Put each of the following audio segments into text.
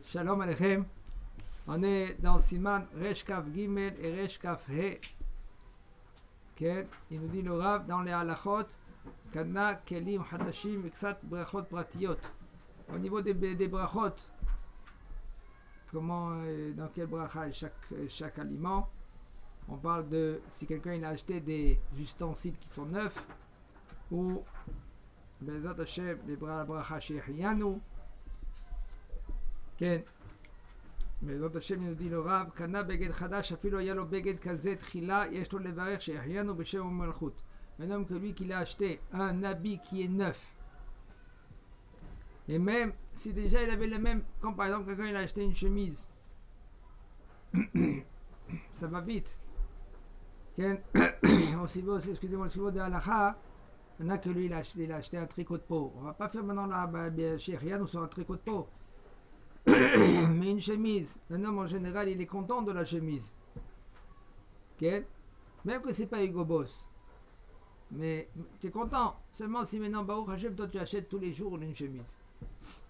Shalom Aleichem. On est dans Siman Resh Kaf Gimel et Resh Kaf He. Okay. Il nous dit le Rav dans les halachot, Kana Kelim Hadashim Iksat Brachot Pratiyot. Au niveau des brachot, comment, dans quel bracha chaque aliment. On parle de si quelqu'un il a acheté des ustensiles qui sont neufs ou Bezat Hashem les bracha Shehianu. כן, בעזרת השם יהודי לו רב, קנה בגד חדש, אפילו היה לו בגד כזה תחילה, יש לו לברך שיחיינו בשם ומלכות. Un homme que lui qu'il a acheté un habit qui est neuf. Et même si déjà il avait le même, comme par exemple quelqu'un il a acheté une chemise, ça va vite. Excusez-moi, le suivant de Halacha, il y en a que lui il a acheté un tricot de peau. On va pas faire maintenant la Shehianu sur un tricot de peau. Mais une chemise, un homme en général il est content de la chemise, okay? Même que c'est pas Hugo Boss, mais tu es content seulement si maintenant Baruch Hashem toi tu achètes tous les jours une chemise.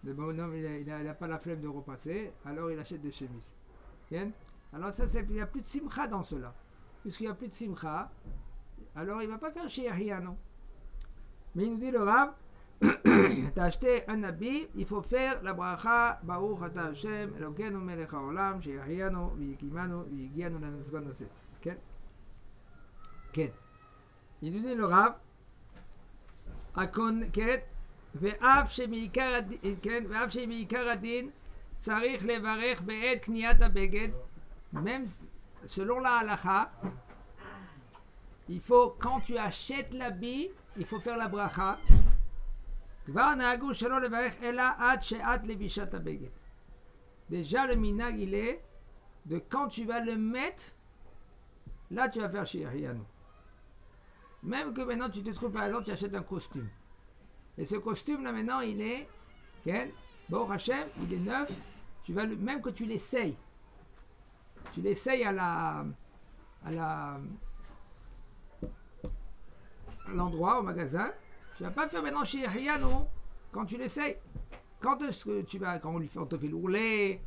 Le bon homme il n'a pas la flemme de repasser, alors il achète des chemises, okay? Alors ça il n'y a plus de simcha dans cela, puisqu'il n'y a plus de simcha, alors il ne va pas faire Shehianu. Mais il nous dit le Rav, t'as acheté un habit, il faut faire la bracha Baruch Ata Hashem Elokeinu Melech HaOlam Sheyahyanu V'Yikimanu V'Yigianu Lanazman Naseh. כן? כן. il nous dit le Rav, כן, ואף שמעיקר הדין צריך לברך בעת קניית הבגד, même selon la halacha, il faut, quand tu achètes l'habit, il faut faire la bracha. Déjà le minag il est de quand tu vas le mettre, là tu vas faire Shehianu. Même que maintenant tu te trouves par exemple tu achètes un costume. Et ce costume là maintenant il est, Baruch Hashem, il est neuf, tu vas même que tu l'essayes. Tu l'essayes à l'endroit, au magasin. Tu vas pas faire maintenant Shehianu quand tu l'essayes. Quand est-ce que tu vas, quand on te fait l'ourlet,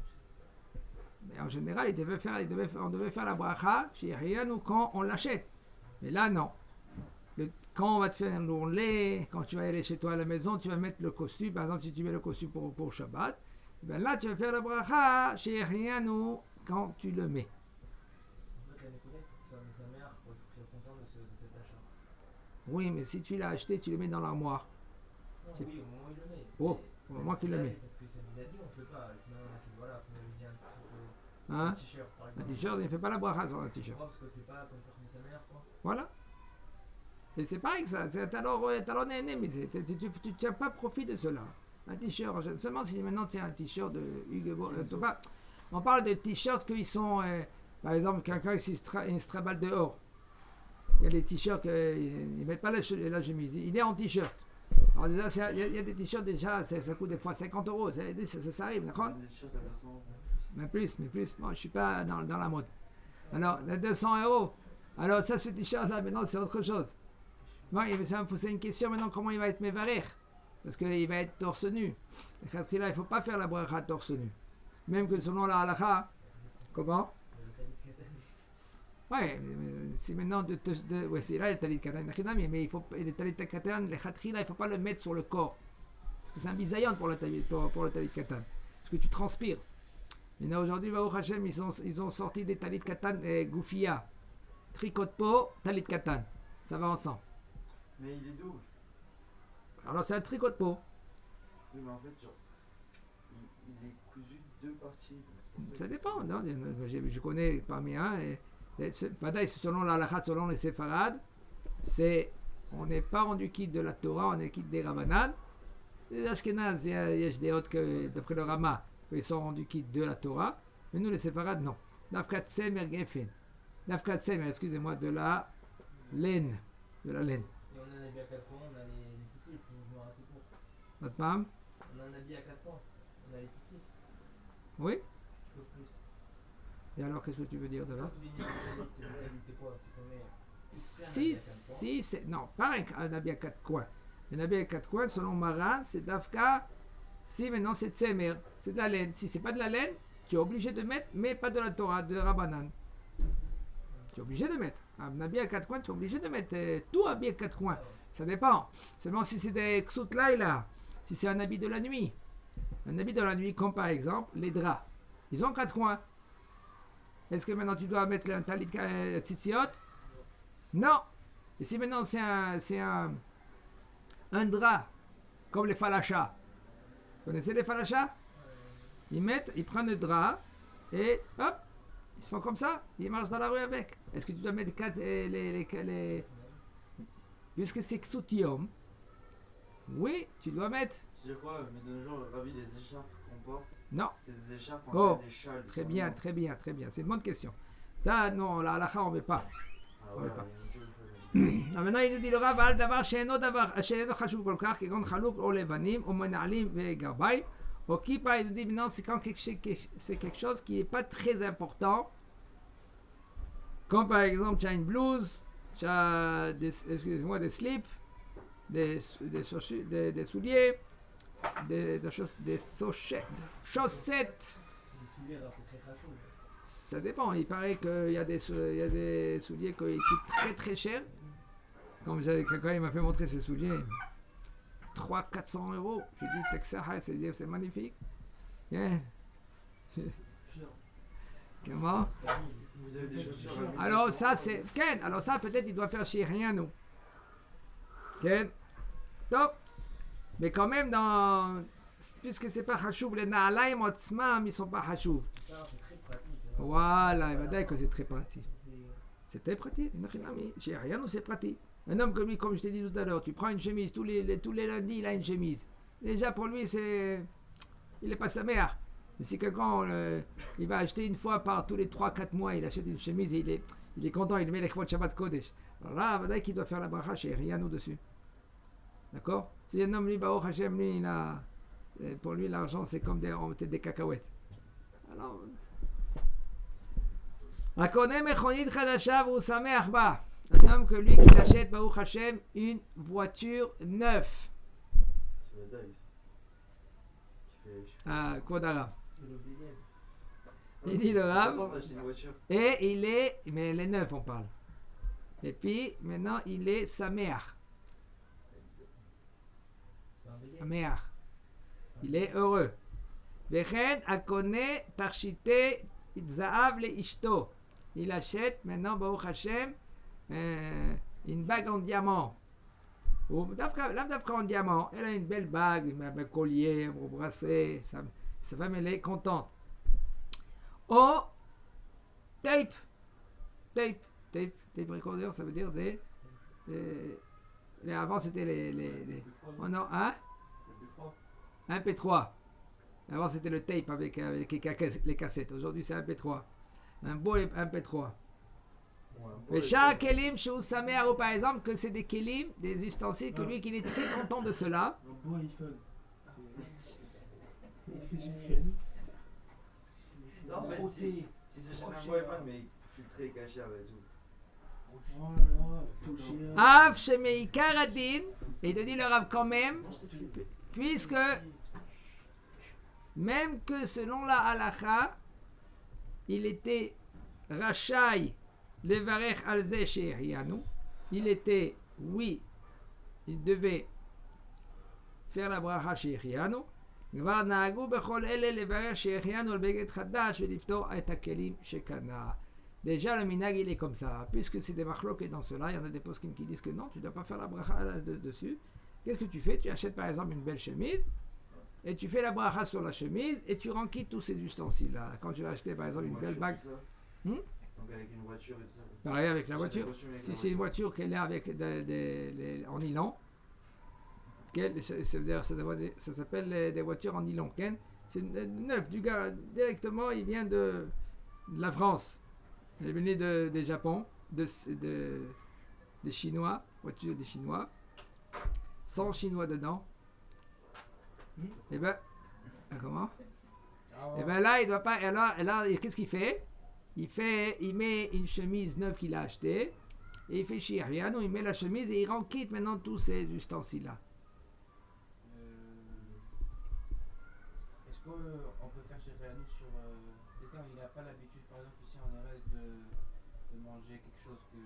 mais en général, on devait faire la bracha Shehianu quand on l'achète. Mais là, non. Quand on va te faire l'ourlet, quand tu vas aller chez toi à la maison, tu vas mettre le costume. Par exemple, si tu mets le costume pour Shabbat, ben là, tu vas faire la bracha Shehianu quand tu le mets. Oui, mais si tu l'as acheté, tu le mets dans l'armoire. Non, oui, au moment où il le met. Oh, au moment qu'il le met. Parce que c'est des habits, on ne fait pas. Sinon, voilà, on avait dit un t-shirt, par exemple. Un t-shirt, il ne fait pas la bracha sur un t-shirt. Parce que c'est pas comme pour sa mère, quoi. Voilà. Et c'est pareil que ça. Alors, mais tu tiens pas profit de cela. Un t-shirt, seulement si maintenant tu as un t-shirt de Hugo Boss. On parle de t-shirts qui sont, par exemple, quelqu'un qui se traballe dehors. Il y a des t-shirts ils ne mettent pas la chemise, il est en t-shirt. Alors déjà, il y a des t-shirts déjà, ça coûte des fois 50 €, ça arrive, d'accord? Mais plus, bon, je ne suis pas dans la mode. Alors, 200 €. Alors ça, ce t-shirt là, maintenant c'est autre chose. Bon, il va me poser une question maintenant, comment il va être mévarer? Parce qu'il va être torse nu. Il ne faut pas faire la bracha torse nu. Même que selon la halacha, comment? Ouais, c'est maintenant ouais, c'est là le talit katan, mais il faut le talit katan, le khatrila, il faut pas le mettre sur le corps. Parce que c'est un bisayon pour le talit katan. Parce que tu transpires. Maintenant aujourd'hui, Baruch Hashem, ils ont sorti des talit katan goufia. Tricot de peau, talit katan. Ça va ensemble. Mais il est double. Alors c'est un tricot de peau. Oui, mais en fait, genre, il est cousu de deux parties. Ça dépend, non? Je connais parmi un. Selon la halakha, selon les séfarades, on n'est pas rendu quitte de la Torah, on est quitte des Rabbanan. Les Ashkenaz, il y a des autres que, d'après le Rama, ils sont rendus quitte de la Torah, mais nous les séfarades, non. Nafkat Semer Gefen. Nafkat Semer, excusez-moi, de la laine. De la laine. Et on a un habit à 4 points, on a les titites, ils vont assez court. Notre femme? On a un habit à 4 points, on a les titites. Oui? Qu'est-ce qu'il faut plus? Et alors, qu'est-ce que tu veux dire de là? C'est quoi? Si, c'est. Non, pas un habit à 4 coins. Un habit à 4 coins, selon Maran, c'est Dafka, Si maintenant c'est tsemer, c'est de la laine. Si c'est pas de la laine, tu es obligé de mettre, mais pas de la Torah, de Rabbanan. Tu es obligé de mettre. Un habit à 4 coins, tu es obligé de mettre tout habillé à 4 coins. Ça dépend. Seulement si c'est des ksut laïla, si c'est un habit de la nuit. Un habit de la nuit, comme par exemple les draps. Ils ont 4 coins. Est-ce que maintenant tu dois mettre un talit tzitziot? Non. Et si maintenant c'est un drap, comme les falachas. Vous connaissez les falachas? Ils prennent le drap et hop, ils se font comme ça, ils marchent dans la rue avec. Est-ce que tu dois mettre puisque c'est ksutium, oui, tu dois mettre. Je crois, mais de nos jours, Rabbi, les écharpes qu'on porte, Non. c'est des écharpes Oh, en fait des châles. Très bien, très bien, très bien. C'est une bonne question. Ça, non, la halakha, on ne met pas. Ah On ouais, met pas. il y a une chose que maintenant, il nous dit le Rav, al davar she'eno chashuv kol kach, kegon chalouk o levanim, o menalim ve garbay. Au kippa, il nous dit maintenant, c'est quand c'est quelque chose qui n'est pas très important. Comme par exemple, tu as une blouse, tu as des slips, des souliers, des chaussettes. Les souliers, alors c'est très crachou. Ça dépend. Il paraît qu'il y a des souliers qui coûtent très très cher. Comme quelqu'un m'a fait montrer ses souliers, 300-400 euros. Je lui ai dit, Texas, c'est magnifique. Yeah. Comment? vous avez des chaussures. Alors ça c'est Ken. Alors ça peut-être il doit faire chez rien nous. Ken. Top. Mais quand même puisque c'est pas Hachouv, les Naalaim Otzmam ils sont pas Hachouv. Ça, c'est très pratique. Hein. Voilà, il va dire que c'est très pratique. C'est- C'est très pratique. Chez rien nous c'est pratique. Un homme comme lui, comme je t'ai dit tout à l'heure, tu prends une chemise tous les lundis il a une chemise. Déjà pour lui il est pas sa mère. Mais si quelqu'un il va acheter une fois par tous les 3-4 mois, il achète une chemise et il est content, il met les Kvot Shabbat Kodesh. Alors là, il va dire qu'il doit faire la bracha chez rien nous dessus. D'accord? Si un homme lui, Baruch Hashem, lui, pour lui l'argent c'est comme des cacahuètes. Alors, Akone mechonit chadasha v'hu sameach ba. Un homme que lui qui achète Baruch Hashem une voiture neuve. C'est le daïs. Qui fait. Ah, Kodara. de l'obédienne. Il dit le Rav. Attends, d'acheter une voiture. Et mais les neufs on parle. Et puis maintenant il est sameach. C'est pas un bélier. Sameach. Il est heureux. Vechen akone tarshite zaav le ishto. Il achète maintenant Baruch Hashem une bague en diamant. Ou d'abord en diamant. Elle a une belle bague, un collier, un bracelet. Sa femme elle est contente. Au tape recorder, ça veut dire avant c'était les oh non, hein? Un P3. Avant c'était le tape avec les cassettes. Aujourd'hui c'est un P3. Un beau MP3. Mais chaque kelim chez Samer, ou par exemple, que c'est des kelim, des ustensiles, que lui qu'il est très content de cela. Un beau iPhone. Il fait génial. Ça, en fait, si c'est un beau iPhone, mais filtré, caché et tout. Oh là là, touché. Av Shemei Karadin, et il te dit le Rav quand même, puisque même que selon la halacha, il était Rachai Levarech Alze She'erianu, il était, oui, il devait faire la bracha She'erianu, כבר נהגו בכל אלה לברך שהחיינו על בגד חדש ולפתור את הכלים שקנה. Déjà le minag il est comme ça, puisque c'est des machloques dans cela, il y en a des poskim qui disent que non, tu ne dois pas faire la bracha dessus. Qu'est-ce que tu fais? Tu achètes par exemple une belle chemise, et tu fais la bracha sur la chemise, et tu renquittes tous ces ustensiles là. Quand tu vas acheter par exemple une belle bague, Donc avec une voiture et tout ça. pareil avec la Si voiture, si c'est une voiture qu'elle est avec en nylon, ça s'appelle des voitures en nylon. C'est neuf, du gars, directement, il vient de la France. Il est venu des Japon, des Chinois, voiture des Chinois, 100 Chinois dedans. Et ben, comment? Et ben là, il doit pas. Alors, qu'est-ce qu'il fait? Il met une chemise neuve qu'il a achetée, et il fait Shiriano, il met la chemise et il renquitte maintenant tous ces ustensiles-là. qu'on peut faire chez Réanou sur quelqu'un, il n'a pas l'habitude, par exemple ici en RS, de manger quelque chose que.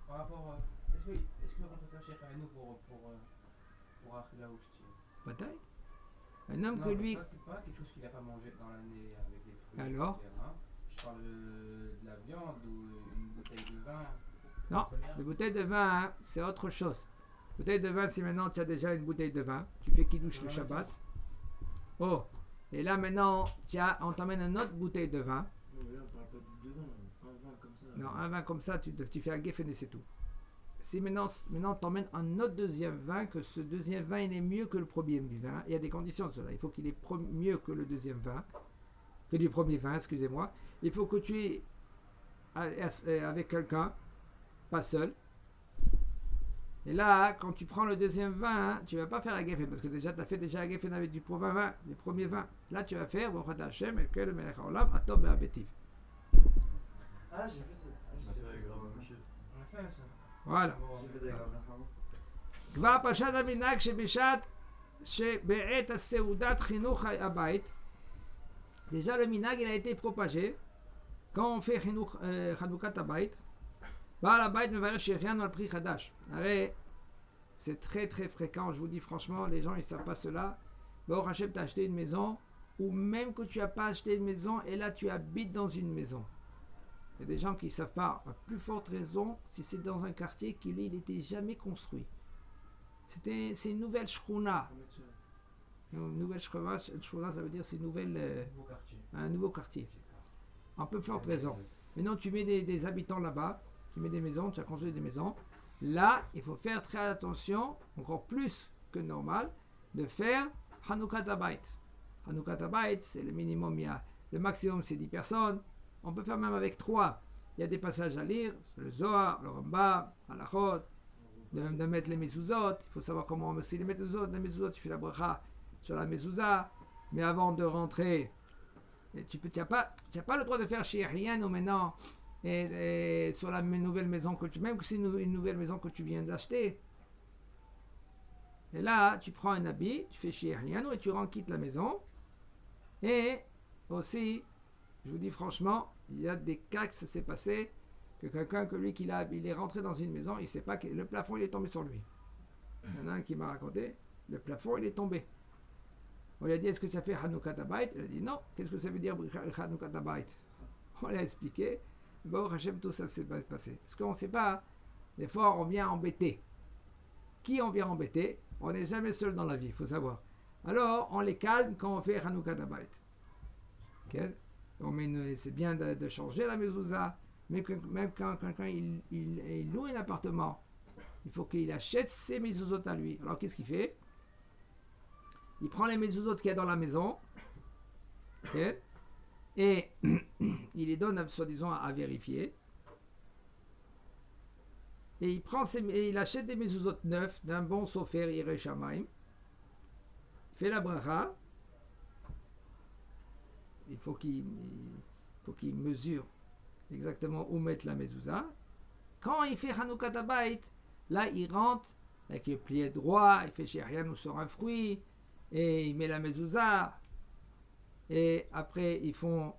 Par rapport. Est-ce qu'on peut faire chez Réanou pour Achila ou Ch'ti? Bataille. Un homme Non, que lui. pas quelque chose qu'il n'a pas mangé dans l'année avec des fruits. Alors etc. Je parle de la viande ou une bouteille de vin. Non, Ça vient. la bouteille de vin, hein, c'est autre chose. Bouteille de vin, si maintenant tu as déjà une bouteille de vin, tu fais kidouche le Shabbat. Oh, et là maintenant, on t'emmène une autre bouteille de vin. Non, mais là, on parle pas de vin, un vin comme ça. Non, un vin comme ça, tu fais un geffen et c'est tout. Si maintenant t'emmènes un autre deuxième vin, que ce deuxième vin il est mieux que le premier vin, il y a des conditions de cela. Il faut qu'il est mieux que le deuxième vin, que du premier vin, excusez-moi. Il faut que tu es avec quelqu'un, pas seul. Et là, quand tu prends le deuxième vin, tu ne vas pas faire un geffen, parce que déjà tu as fait déjà un geffen avec du premier vin. Là, tu vas faire Baruch Ata Hashem et Kel Melech Haolam Atov Be'abetiv. Ah, j'ai fait ça. On a fait avec Rav Moshe. On a fait ça. Voilà. J'ai fait avec Abraham. כבר פשט המנהג שבעת הסעודת חינוך הבית, déjà le minhag il a été propagé quand on fait חנוכת הבית, בעל הבית מברך שהחיינו על פרי חדש. הרי c'est très très fréquent, je vous dis franchement, les gens ils savent pas cela. Baruch Hashem, tu as acheté une maison, ou même que tu n'as pas acheté une maison et là tu habites dans une maison. Il y a des gens qui ne savent pas, à plus forte raison si c'est dans un quartier qui lui il n'était jamais construit. C'est une nouvelle shkhouna. Une nouvelle shkhouna, ça veut dire c'est une nouvelle, Nouveau quartier. un nouveau quartier. En peu forte raison. Maintenant tu mets des habitants là-bas, tu mets des maisons, tu as construit des maisons. Là, il faut faire très attention, encore plus que normal, de faire Hanoukat Habayit. Hanoukat Habayit, c'est le minimum, le maximum c'est 10 personnes. On peut faire même avec 3. Il y a des passages à lire, le Zohar, le Rambam, Halachot, de mettre les mezuzot. Il faut savoir comment on met les mezuzot. Les mezuzot, tu fais la bracha sur la mezuzah. Mais avant de rentrer, tu n'as pas le droit de faire chez rien ou maintenant et sur la nouvelle maison que même que c'est une nouvelle maison que tu viens d'acheter. Et là, tu prends un habit, tu fais chez rien et tu quittes la maison. Et aussi, je vous dis franchement, il y a des cas que ça s'est passé, que quelqu'un il est rentré dans une maison, il ne sait pas que le plafond il est tombé sur lui. Il y en a un qui m'a raconté, le plafond il est tombé. On lui a dit, est-ce que tu as fait Hanoukat Habayit? Il a dit non. Qu'est-ce que ça veut dire Hanoukat Habayit? On lui a expliqué. Baruch Hashem, tout ça s'est passé. Parce qu'on ne sait pas, des fois on vient embêter. Qui on vient embêter? On n'est jamais seul dans la vie, il faut savoir. Alors on les calme quand on fait Hanoukat Habayit. Okay? C'est bien de changer la mezouza, mais même quand quelqu'un il loue un appartement, il faut qu'il achète ses mezuzot à lui. Alors qu'est-ce qu'il fait? Il prend les mezuzot qu'il y a dans la maison, okay, et il les donne soi-disant à vérifier. Et il achète des mezuzot neufs d'un bon sofer Yireh Shamayim. Il fait la bracha. Il faut qu'il mesure exactement où mettre la mezouza. Quand il fait Hanoukat Habayit, là il rentre avec le plié droit, il fait Shérian ou sur un fruit, et il met la mezouza. Et après ils font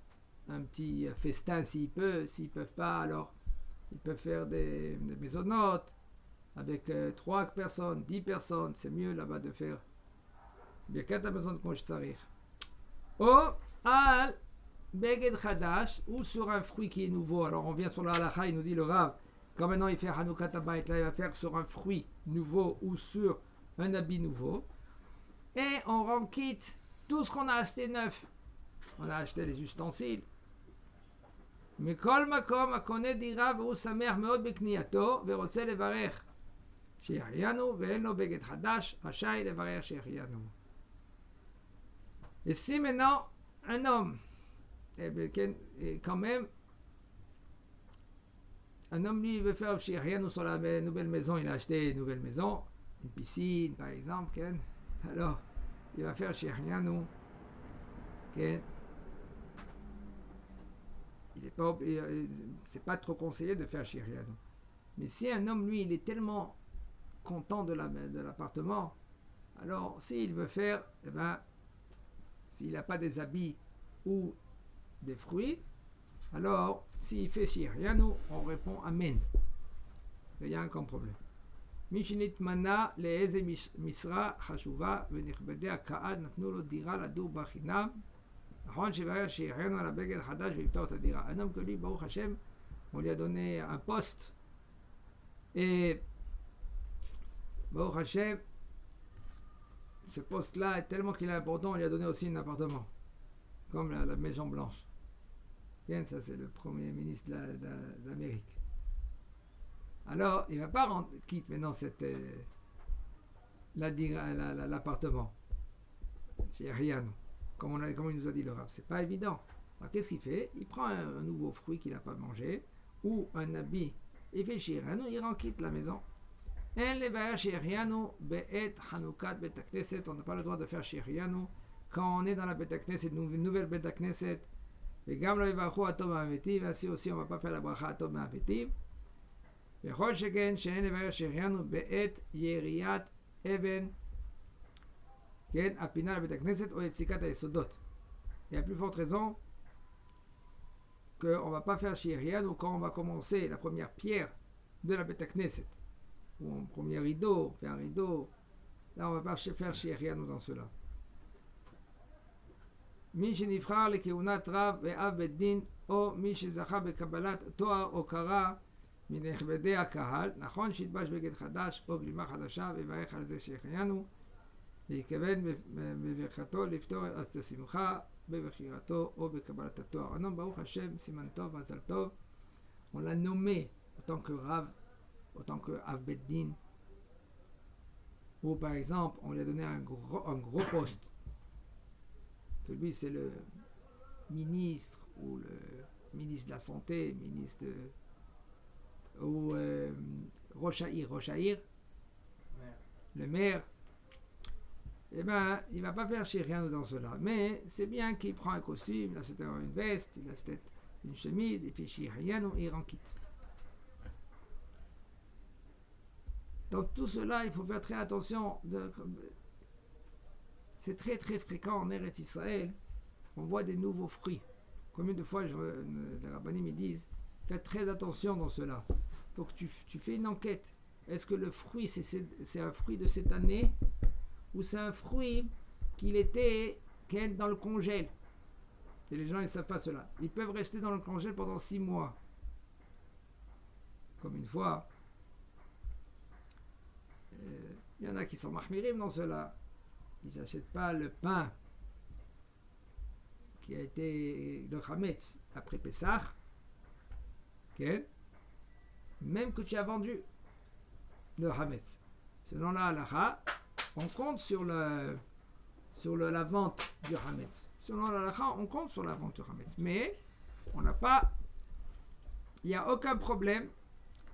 un petit festin s'ils peuvent pas, alors ils peuvent faire des maisonnotes avec 3 personnes, 10 personnes, c'est mieux là-bas de faire Birkat Hamazon comme je t'arrive. Oh! Al Beged Chadash, ou sur un fruit qui est nouveau. Alors on vient sur la halakha, il nous dit le Rav, quand maintenant il fait Hanoukat Habayit, là il va faire sur un fruit nouveau ou sur un habit nouveau. Et on rend quitte tout ce qu'on a acheté neuf. On a acheté les ustensiles. Mais kol makom akone dira ve'u sameach meod bekniyato ve'rotze levarech she'achiyanu ve'en lo Beged Chadash rashai levarech she'achiyanu. Et si maintenant un homme, et quand même, un homme lui veut faire rien sur la nouvelle maison, il a acheté une nouvelle maison, une piscine par exemple, alors il va faire Shérianou, c'est pas trop conseillé de faire Shérianou. Mais si un homme lui il est tellement content de l'appartement, alors s'il veut faire, s'il n'a pas des habits ou des fruits, alors s'il fait Shirianu, on répond Amen. Il y a aucun problème. Mishinit mana le'eze misra chashuva v'nichbedei הקהל נתנו לו דירה לדור בה חינם. נכון שברגע שהחיינו על הבגד החדש ויפתור את הדירה. Un homme que lui, ברוך השם, on lui a donné un poste. Et Baruch Hashem, ce poste-là est tellement qu'il est important, on lui a donné aussi un appartement, comme la Maison Blanche. Bien, ça c'est le premier ministre de l'Amérique. Alors, il ne va pas quitter maintenant l'appartement. C'est rien, comme il nous a dit le Rav. C'est pas évident. Alors, qu'est-ce qu'il fait? Il prend un nouveau fruit qu'il n'a pas mangé, ou un habit, il fait Shirianu, il quitte la maison. On n'a pas le droit de faire Shirianu quand on est dans la Bet HaKnesset, une nouvelle Bet HaKnesset. Et ainsi aussi on ne va pas faire la bracha Atov Ma'avetiv. וכל שכן שאין לבאר שהחיינו בעת יריית אבן, כן, הפינה לבית הכנסת או יציקת היסודות. Il y a plus forte raison qu'on ne va pas faire Shirianu quand on va commencer la première pierre de la Bet HaKnesset, ou un premier rideau, on fait un rideau. Là, on ne va pas faire Shirianu dans cela. מי שנבחר לכהונת רב ואב בית דין, או מי שזכה בקבלת תואר הוקרה מנכבדי הקהל, נכון שיתבש בגד חדש או גלימה חדשה ויברך על זה שהחיינו ויקבל בברכתו לפתור אז את השמחה בבחירתו או בקבלת התואר. Un homme, ברוך השם, סימן טוב, מזל טוב, on l'a nommé autant que Rav, autant que Av Bet Din, ou par exemple on lui a donné un gros poste, que lui c'est le ministre ou le ministre de la santé, ministre de ou Rochaïr, le maire, eh ben, il ne va pas faire Shirianu dans cela. Mais c'est bien qu'il prend un costume, il a peut-être une veste, il a peut-être une chemise, il fait Shirianu et il en quitte. Dans tout cela, il faut faire très attention. C'est très très fréquent en Eretz Israël, on voit des nouveaux fruits. Combien de fois les rabbinim me disent, faites très attention dans cela. Donc tu fais une enquête. Est-ce que le fruit c'est un fruit de cette année ou c'est un fruit qui est dans le congèle? Et les gens ne savent pas cela. Ils peuvent rester dans le congèle pendant 6 mois. Comme une fois, il y en a qui sont mahmirim dans cela. Ils n'achètent pas le pain qui a été le chametz après Pessah. Okay. Même que tu as vendu le hametz. Selon la halakha, on compte sur la vente du hametz. Selon la halakha, on compte sur la vente du hametz. Mais on n'a pas, il n'y a aucun problème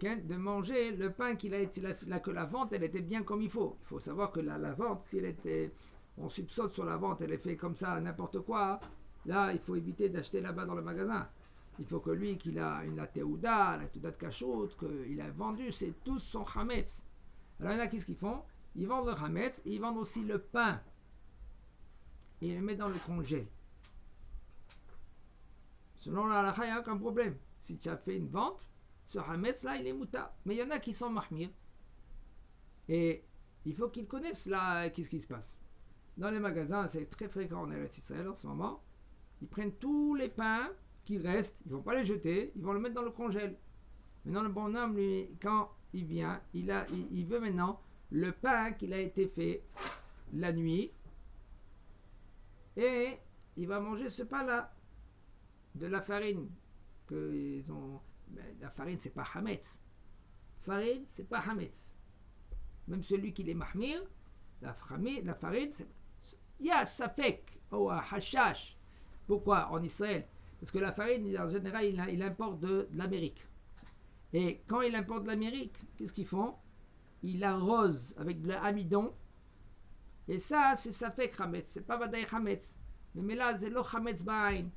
de manger le pain qu'il a été, que la vente elle était bien comme il faut. Il faut savoir que la vente, si elle était, on soupçonne sur la vente, elle est faite comme ça, n'importe quoi. Là, il faut éviter d'acheter là-bas dans le magasin. Il faut que lui, qu'il a la teuda de kashrut, qu'il a vendu, c'est tous son chametz. Alors il y en a qu'est-ce qu'ils font? Ils vendent le chametz et ils vendent aussi le pain. Et ils le mettent dans le congèle. Selon la halakha, il n'y a aucun problème. Si tu as fait une vente, ce chametz là, il est mouta. Mais il y en a qui sont mahmir. Et il faut qu'ils connaissent là, qu'est-ce qui se passe. Dans les magasins, c'est très fréquent en Eretz Israël en ce moment. Ils prennent tous les pains qu'il reste, ils ne vont pas les jeter, ils vont le mettre dans le congèle. Maintenant, le bonhomme, lui, quand il vient, il veut maintenant le pain qu'il a été fait la nuit, et il va manger ce pain-là, de la farine. La farine, c'est pas hametz. Farine, c'est pas hametz. Même celui qui est mahmir, la farine, c'est. Il y a safek, ou hashash. Pourquoi en Israël? Parce que la farine, en général, il importe de l'Amérique. Et quand il importe de l'Amérique, qu'est-ce qu'ils font? Ils l'arrosent avec de l'amidon. Et ça, c'est safek chametz. C'est pas vadaï chametz. Mais là, c'est lo chametz ba'ain.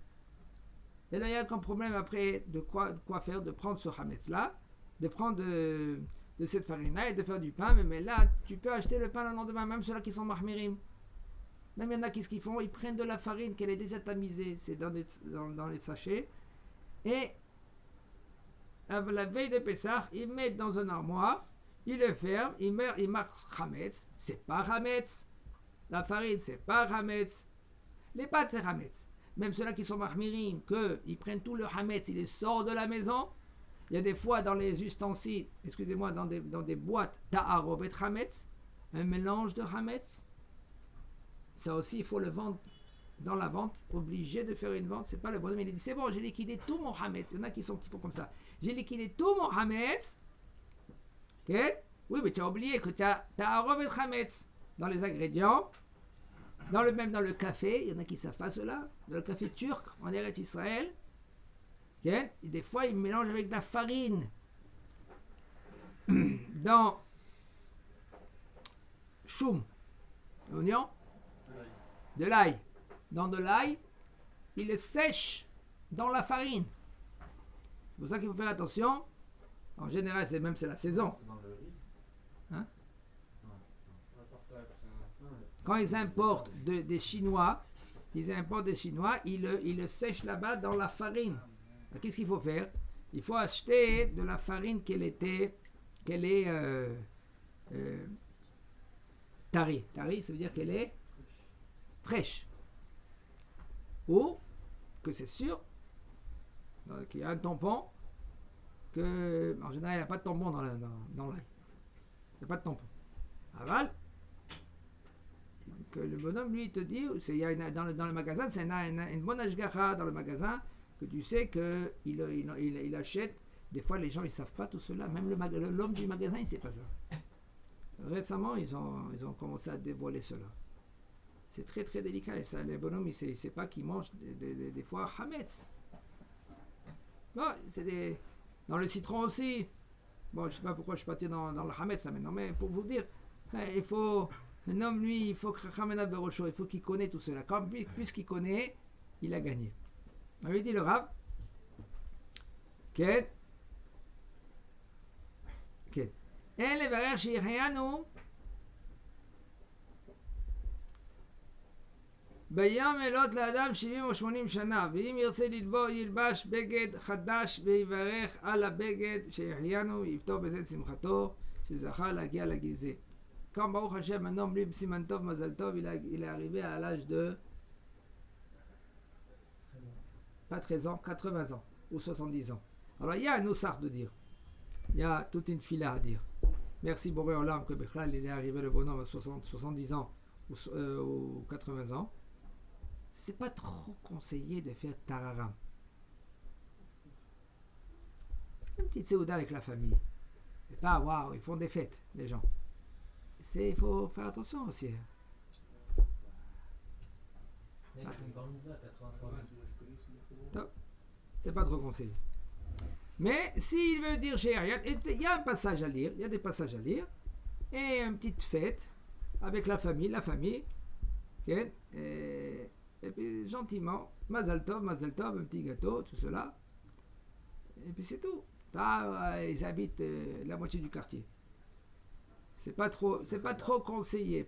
Et là, il y a aucun problème après de quoi faire, de prendre ce chametz-là, de prendre de cette farine-là et de faire du pain. Mais là, tu peux acheter le pain le lendemain, même ceux-là qui sont mahmirim. Même il y en a qui ce qu'ils font, ils prennent de la farine qu'elle est déjà tamisée, c'est dans les sachets, et à la veille de Pessah, ils mettent dans un armoire, ils le ferment, ils marquent Hametz, c'est pas Hametz. La farine, c'est pas Hametz. Les pâtes, c'est Hametz. Même ceux-là qui sont mahmirim, qu'ils prennent tout le Hametz, ils les sortent de la maison. Il y a des fois dans les ustensiles, excusez-moi, dans des boîtes, ta'arov et Hametz, un mélange de Hametz. Ça aussi, il faut le vendre dans la vente, obligé de faire une vente, c'est pas le bonhomme. Il dit, c'est bon, j'ai liquidé tout mon Hametz. Il y en a qui font comme ça. J'ai liquidé tout mon Hametz. Ok? Oui, mais tu as oublié que tu as ta'arov et Hametz dans les ingrédients. Même dans le café, il y en a qui savent pas cela. Dans le café turc, en Eretz Israël, okay, et des fois ils mélangent avec de la farine. Dans choum, l'oignon, de l'ail. Dans de l'ail, ils le sèchent dans la farine. C'est pour ça qu'il faut faire attention. En général, c'est la saison. C'est dans le riz. Hein? Ouais. Quand ils importent des Chinois, ils le sèchent là-bas dans la farine. Alors, qu'est-ce qu'il faut faire? Il faut acheter de la farine qu'elle est tarie. Tarie, ça veut dire qu'elle est fraîche. Ou que c'est sûr qu'il y a un tampon, que en général il n'y a pas de tampon dans l'ail. Il n'y a pas de tampon. Aval, que le bonhomme lui te dit, dans le magasin, c'est une bonne ashgacha dans le magasin, que tu sais qu'il achète. Des fois les gens ils savent pas tout cela, même l'homme du magasin il sait pas ça. Récemment ils ont commencé à dévoiler cela. C'est très très délicat et ça, les bonhommes il sait pas qu'ils mangent des fois hametz. Bon, dans le citron aussi. Bon, je sais pas pourquoi je suis parti dans le hametz maintenant, mais pour vous dire, un homme, lui, il faut qu'il connaisse tout cela. Puisqu'il connaît, il a gagné. On lui dit le Rav. כן. כן. אין לברך שיחיינו ביום אלות לאדם 70 או 80 שנה, ואם ירצה לטבול ילבש בגד חדש ויברך על הבגד שיחיינו ויפתור בזה שמחתו שזכה להגיע לגיל זה. Quand Baruch Hashem, un homme, lui, Siman Tov, Mazal Tov, il est arrivé à l'âge de pas 13 ans, 80 ans ou 70 ans. Alors il y a un osar de dire, il y a toute une fila à dire. Merci Boré Olam que Bechlal il est arrivé le bonhomme à 70 ans ou 80 ans. C'est pas trop conseillé de faire tararam. Une petite séouda avec la famille. Et pas waouh, ils font des fêtes, les gens. Il faut faire attention aussi. C'est pas trop conseillé. Mais s'il veut dire il y a un passage à lire, il y a des passages à lire, et une petite fête avec la famille, okay, et puis gentiment, Mazal Tov, un petit gâteau, tout cela, et puis c'est tout. Ils habitent la moitié du quartier. C'est pas trop conseillé,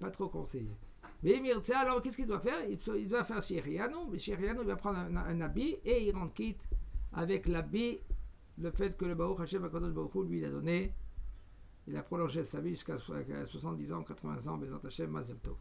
Mais Mirza, alors qu'est-ce qu'il doit faire? Il doit faire Shiriano, mais Shiriano il va prendre un habit et il rend quitte avec l'habit, le fait que le Baruch Hashem Akadosh Baruch Hu lui a donné, il a prolongé sa vie jusqu'à 70 ans, 80 ans, Bezat Hashem, Mazel Tov.